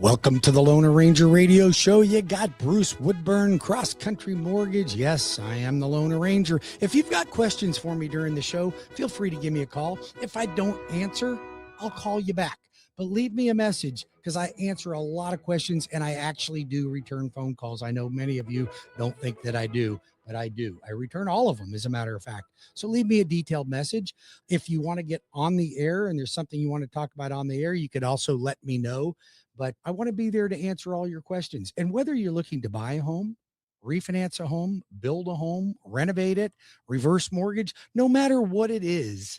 Welcome to the Lone Ranger Radio Show. You got Bruce Woodburn, Cross Country Mortgage. Yes, I am the Lone Ranger. If you've got questions for me during the show, feel free to give me a call. If I don't answer, I'll call you back. But leave me a message because I answer a lot of questions and I actually do return phone calls. I know many of you don't think that I do, but I do. I return all of them, as a matter of fact. So leave me a detailed message. If you want to get on the air and there's something you want to talk about on the air, you could also let me know. But I want to be there to answer all your questions. And whether you're looking to buy a home, refinance a home, build a home, renovate it, reverse mortgage, no matter what it is,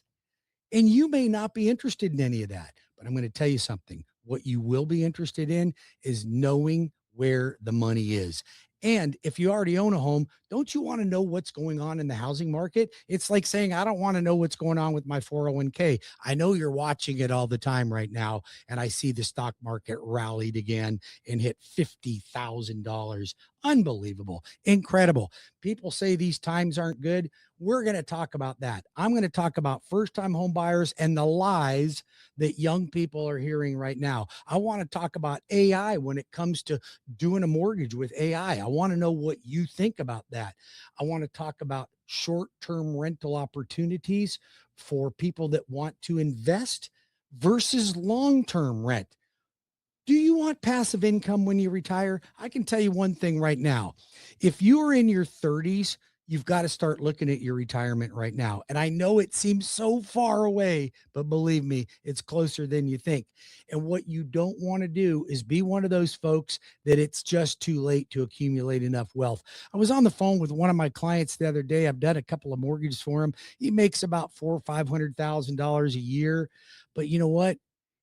and you may not be interested in any of that, but I'm going to tell you something. What you will be interested in is knowing where the money is. And if you already own a home, don't you want to know what's going on in the housing market? It's like saying, I don't want to know what's going on with my 401k. I know you're watching it all the time right now. And I see the stock market rallied again and hit $50,000. Unbelievable. Incredible. People say these times aren't good. We're going to talk about that. I'm going to talk about first-time home buyers and the lies that young people are hearing right now. I want to talk about AI when it comes to doing a mortgage with AI. I want to know what you think about that. I want to talk about short-term rental opportunities for people that want to invest versus long-term rent. Do you want passive income when you retire? I can tell you one thing right now. If you are in your 30s, you've got to start looking at your retirement right now. And I know it seems so far away, but believe me, it's closer than you think. And what you don't want to do is be one of those folks that it's just too late to accumulate enough wealth. I was on the phone with one of my clients the other day. I've done a couple of mortgages for him. He makes about $400,000 or $500,000 a year. But you know what?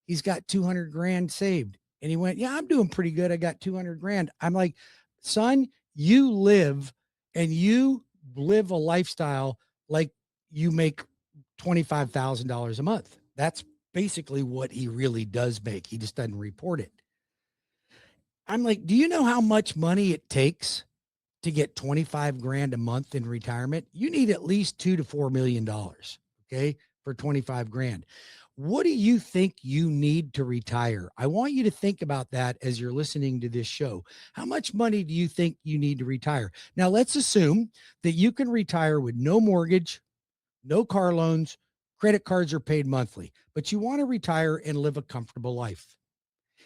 He's got 200 grand saved. And he went, yeah, I'm doing pretty good. I got 200 grand. I'm like, son, you live a lifestyle like you make $25,000 a month. That's basically what he really does make. He just doesn't report it. I'm like, do you know how much money it takes to get 25 grand a month in retirement? You need at least $2 to $4 million. Okay. For 25 grand. What do you think you need to retire? I want you to think about that as you're listening to this show. How much money do you think you need to retire? Now, let's assume that you can retire with no mortgage, no car loans, credit cards are paid monthly, but you want to retire and live a comfortable life.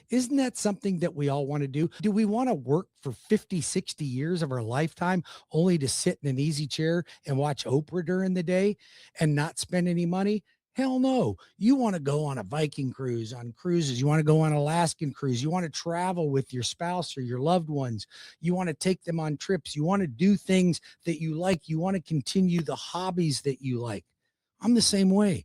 Isn't that something that we all want to do? Do we want to work for 50, 60 years of our lifetime only to sit in an easy chair and watch Oprah during the day and not spend any money? Hell no. You want to go on a Viking cruise, on cruises. You want to go on an Alaskan cruise. You want to travel with your spouse or your loved ones. You want to take them on trips. You want to do things that you like. You want to continue the hobbies that you like. I'm the same way.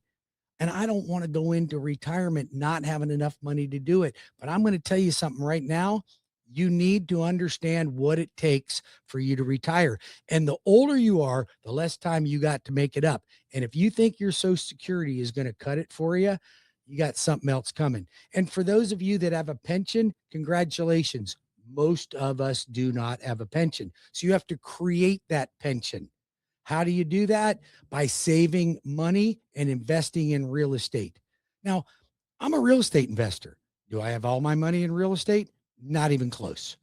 And I don't want to go into retirement not having enough money to do it. But I'm going to tell you something right now. You need to understand what it takes for you to retire. And the older you are, the less time you got to make it up. And if you think your Social Security is going to cut it for you, you got something else coming. And for those of you that have a pension, congratulations. Most of us do not have a pension. So you have to create that pension. How do you do that? By saving money and investing in real estate. Now, I'm a real estate investor. Do I have all my money in real estate? Not even close.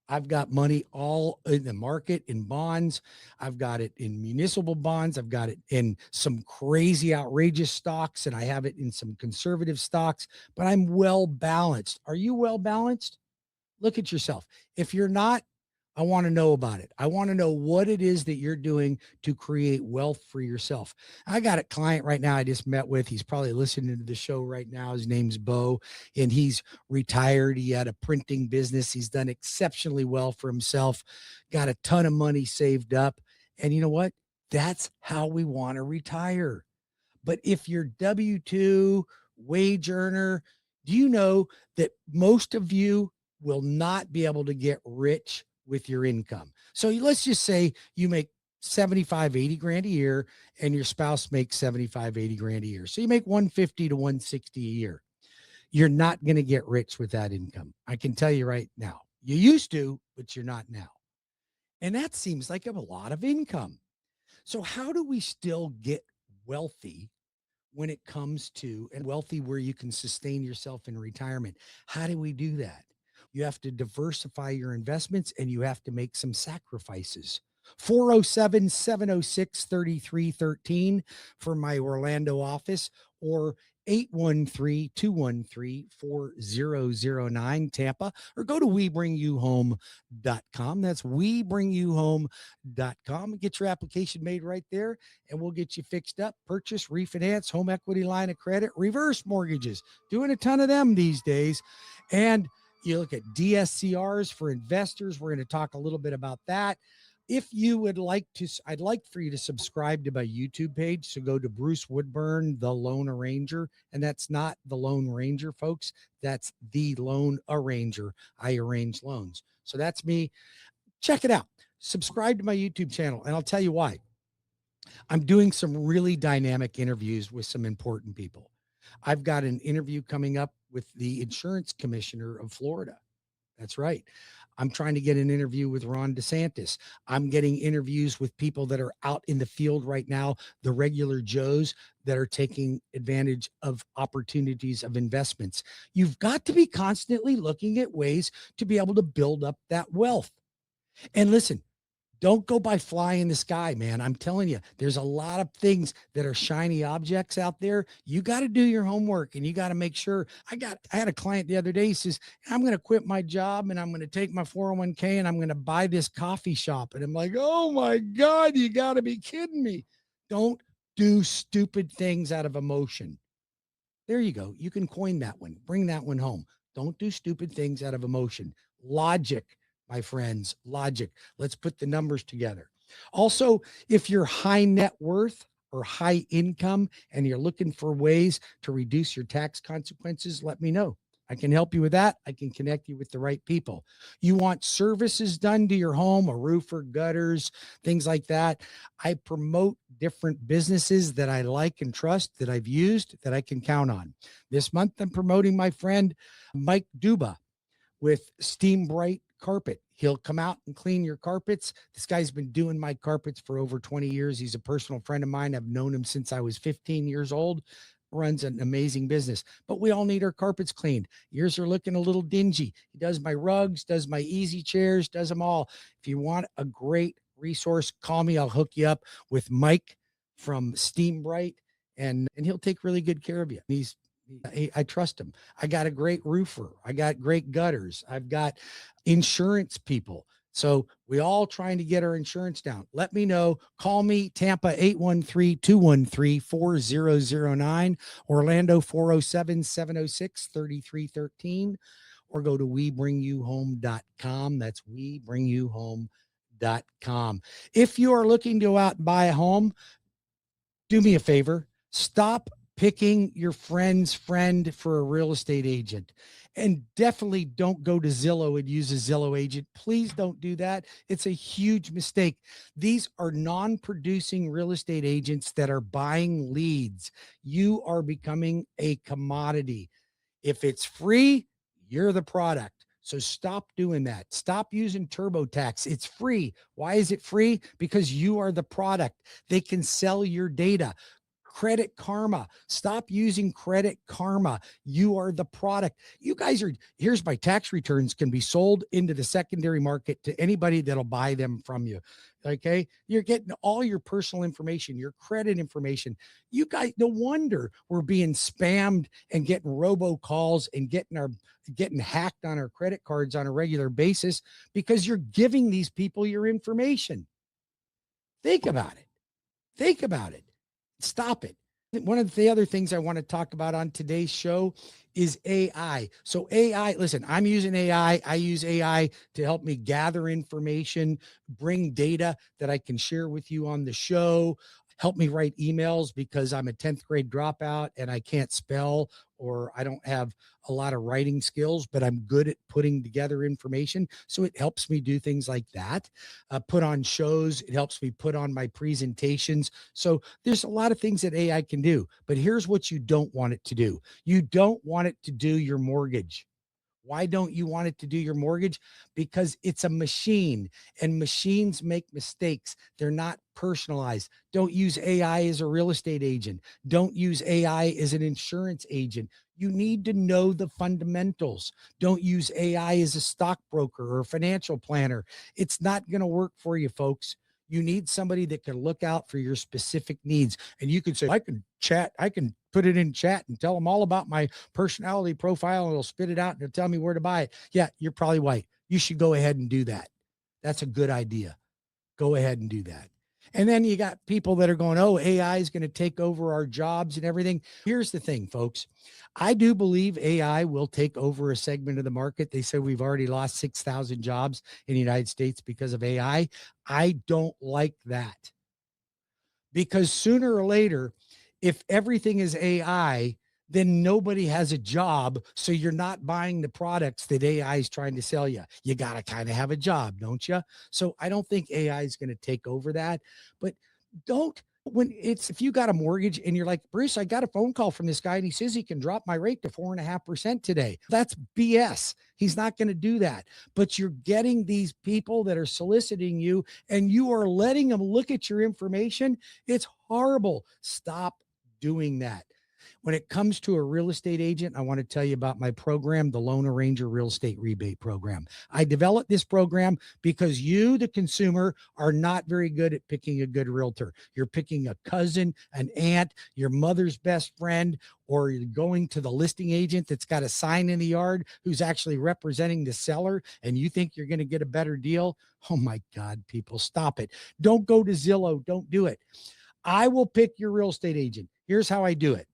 I've got money all in the market in bonds. I've got it in municipal bonds. I've got it in some crazy, outrageous stocks, and I have it in some conservative stocks, but I'm well balanced. Are you well balanced? Look at yourself. If you're not, I want to know about it. I want to know what it is that you're doing to create wealth for yourself. I got a client right now I just met with. He's probably listening to the show right now. His name's Bo, and he's retired. He had a printing business. He's done exceptionally well for himself, got a ton of money saved up. And you know what? That's how we want to retire. But if you're W-2 wage earner, do you know that most of you will not be able to get rich with your income? So let's just say you make 75, 80 grand a year and your spouse makes 75, 80 grand a year. So you make 150 to 160 a year. You're not going to get rich with that income. I can tell you right now. You used to, but you're not now. And that seems like a lot of income. So how do we still get wealthy when it comes to and wealthy where you can sustain yourself in retirement? How do we do that? You have to diversify your investments, and you have to make some sacrifices. 407-706-3313 for my Orlando office, or 813-213-4009 Tampa, or go to webringyouhome.com. That's webringyouhome.com. Get your application made right there, and we'll get you fixed up. Purchase, refinance, home equity line of credit, reverse mortgages. Doing a ton of them these days. And you look at DSCRs for investors. We're going to talk a little bit about that. If you would like to, I'd like for you to subscribe to my YouTube page. So go to Bruce Woodburn, the Loan Arranger. And that's not the Lone Ranger, folks. That's the Loan Arranger. I arrange loans. So that's me. Check it out. Subscribe to my YouTube channel. And I'll tell you why. I'm doing some really dynamic interviews with some important people. I've got an interview coming up with the insurance commissioner of Florida. That's right. I'm trying to get an interview with Ron DeSantis. I'm getting interviews with people that are out in the field right now, the regular Joes that are taking advantage of opportunities of investments. You've got to be constantly looking at ways to be able to build up that wealth. And listen, don't go by fly in the sky, man. I'm telling you, there's a lot of things that are shiny objects out there. You got to do your homework, and you got to make sure. I had a client the other day. He says, I'm going to quit my job and I'm going to take my 401k and I'm going to buy this coffee shop. And I'm like, oh my God, you got to be kidding me. Don't do stupid things out of emotion. There you go. You can coin that one. Bring that one home. Don't do stupid things out of emotion. Logic, my friends, logic. Let's put the numbers together. Also, if you're high net worth or high income and you're looking for ways to reduce your tax consequences, let me know. I can help you with that. I can connect you with the right people. You want services done to your home, a roofer, gutters, things like that. I promote different businesses that I like and trust, that I've used, that I can count on. This month, I'm promoting my friend Mike Duba with Steam Bright Carpet. He'll come out and clean your carpets. This guy's been doing my carpets for over 20 years. He's a personal friend of mine. I've known him since I was 15 years old. Runs an amazing business, but we all need our carpets cleaned. Yours are looking a little dingy. He does my rugs, does my easy chairs, does them all. If you want a great resource, call me. I'll hook you up with Mike from Steam Bright, and he'll take really good care of you. I trust him. I got a great roofer. I got great gutters. I've got insurance people. So we all trying to get our insurance down. Let me know. Call me, Tampa, 813-213-4009, Orlando, 407-706-3313, or go to webringyouhome.com. That's webringyouhome.com. If you are looking to go out and buy a home, do me a favor. Stop picking your friend's friend for a real estate agent. And definitely don't go to Zillow and use a Zillow agent. Please don't do that. It's a huge mistake. These are non-producing real estate agents that are buying leads. You are becoming a commodity. If it's free, you're the product. So stop doing that. Stop using TurboTax. It's free. Why is it free? Because you are the product. They can sell your data. Credit Karma. Stop using Credit Karma. You are the product. You guys are, here's my tax returns can be sold into the secondary market to anybody that'll buy them from you. Okay. You're getting all your personal information, your credit information. You guys, no wonder we're being spammed and getting robocalls and getting hacked on our credit cards on a regular basis because you're giving these people your information. Think about it. Think about it. Stop it. One of the other things I want to talk about on today's show is AI. So AI, listen, I'm using AI. I use AI to help me gather information, bring data that I can share with you on the show, help me write emails because I'm a 10th grade dropout and I can't spell or I don't have a lot of writing skills, but I'm good at putting together information. So it helps me do things like that, put on shows. It helps me put on my presentations. So there's a lot of things that AI can do, but here's what you don't want it to do. You don't want it to do your mortgage. Why don't you want it to do your mortgage? Because it's a machine and machines make mistakes. They're not personalized. Don't use AI as a real estate agent. Don't use AI as an insurance agent. You need to know the fundamentals. Don't use AI as a stockbroker or a financial planner. It's not going to work for you, folks. You need somebody that can look out for your specific needs. And you can say, I can chat, I can put it in chat and tell them all about my personality profile, and it'll spit it out and it'll tell me where to buy it. Yeah, you're probably right. You should go ahead and do that. That's a good idea. Go ahead and do that. And then you got people that are going, oh, AI is going to take over our jobs and everything. Here's the thing, folks. I do believe AI will take over a segment of the market. They say we've already lost 6,000 jobs in the United States because of AI. I don't like that, because sooner or later, if everything is AI, then nobody has a job. So you're not buying the products that AI is trying to sell you. You got to kind of have a job, don't you? So I don't think AI is going to take over that. But don't, if you got a mortgage and you're like, Bruce, I got a phone call from this guy and he says he can drop my rate to 4.5% today. That's BS. He's not going to do that. But you're getting these people that are soliciting you and you are letting them look at your information. It's horrible. Stop doing that. When it comes to a real estate agent, I want to tell you about my program, the Loan Arranger Real Estate Rebate Program. I developed this program because you, the consumer, are not very good at picking a good realtor. You're picking a cousin, an aunt, your mother's best friend, or you're going to the listing agent that's got a sign in the yard who's actually representing the seller, and you think you're going to get a better deal. Oh my God, people, stop it. Don't go to Zillow. Don't do it. I will pick your real estate agent. Here's how I do it.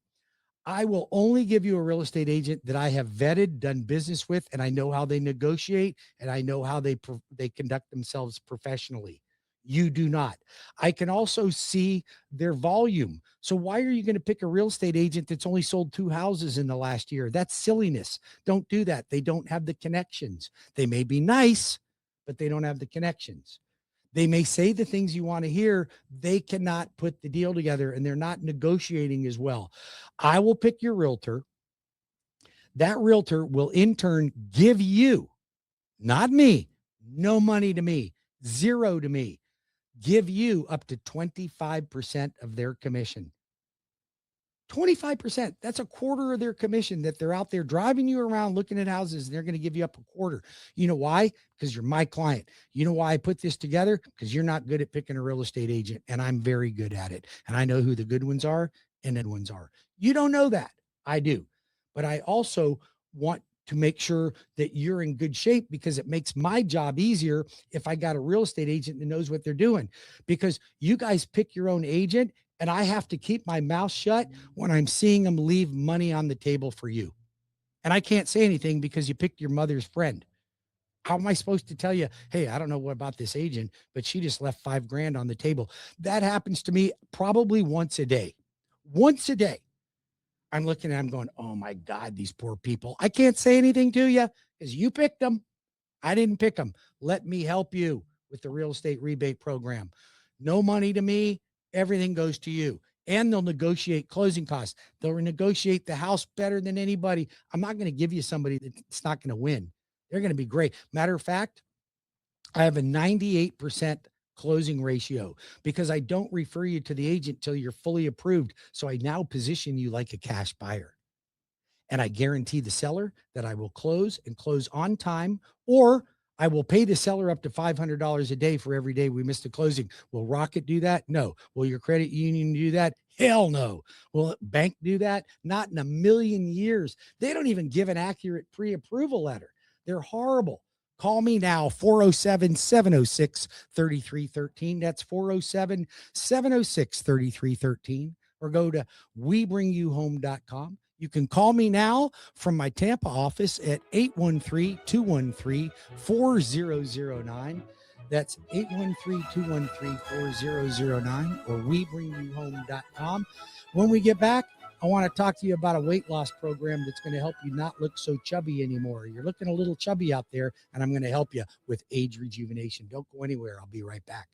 I will only give you a real estate agent that I have vetted, done business with, and I know how they negotiate, and I know how they conduct themselves professionally. You do not. I can also see their volume. So why are you going to pick a real estate agent that's only sold 2 houses in the last year? That's silliness. Don't do that. They don't have the connections. They may be nice, but they don't have the connections. They may say the things you want to hear. They cannot put the deal together and they're not negotiating as well. I will pick your realtor. That realtor will in turn give you, not me, no money to me, zero to me, give you up to 25% of their commission. 25%. That's a quarter of their commission that they're out there driving you around looking at houses, and they're going to give you up a quarter. You know why? Because you're my client. You know why I put this together? Because you're not good at picking a real estate agent, and I'm very good at it. And I know who the good ones are and the ones are. You don't know that. I do. But I also want to make sure that you're in good shape, because it makes my job easier if I got a real estate agent that knows what they're doing, because you guys pick your own agent. And I have to keep my mouth shut when I'm seeing them leave money on the table for you. And I can't say anything because you picked your mother's friend. How am I supposed to tell you, hey, I don't know what about this agent, but she just left $5,000 on the table? That happens to me probably once a day. Once a day. I'm looking at them going, oh my God, these poor people. I can't say anything to you because you picked them. I didn't pick them. Let me help you with the real estate rebate program. No money to me. Everything goes to you. And they'll negotiate closing costs. They'll negotiate the house better than anybody. I'm not going to give you somebody that's not going to win. They're going to be great. Matter of fact, I have a 98% closing ratio because I don't refer you to the agent till you're fully approved. So I now position you like a cash buyer. And I guarantee the seller that I will close and close on time, or I will pay the seller up to $500 a day for every day we missed a closing. Will Rocket do that? No. Will your credit union do that? Hell no. Will a bank do that? Not in a million years. They don't even give an accurate pre-approval letter. They're horrible. Call me now, 407-706-3313. That's 407-706-3313. Or go to webringyouhome.com. You can call me now from my Tampa office at 813-213-4009. That's 813-213-4009 or webringyouhome.com. When we get back, I want to talk to you about a weight loss program that's going to help you not look so chubby anymore. You're looking a little chubby out there, and I'm going to help you with age rejuvenation. Don't go anywhere. I'll be right back.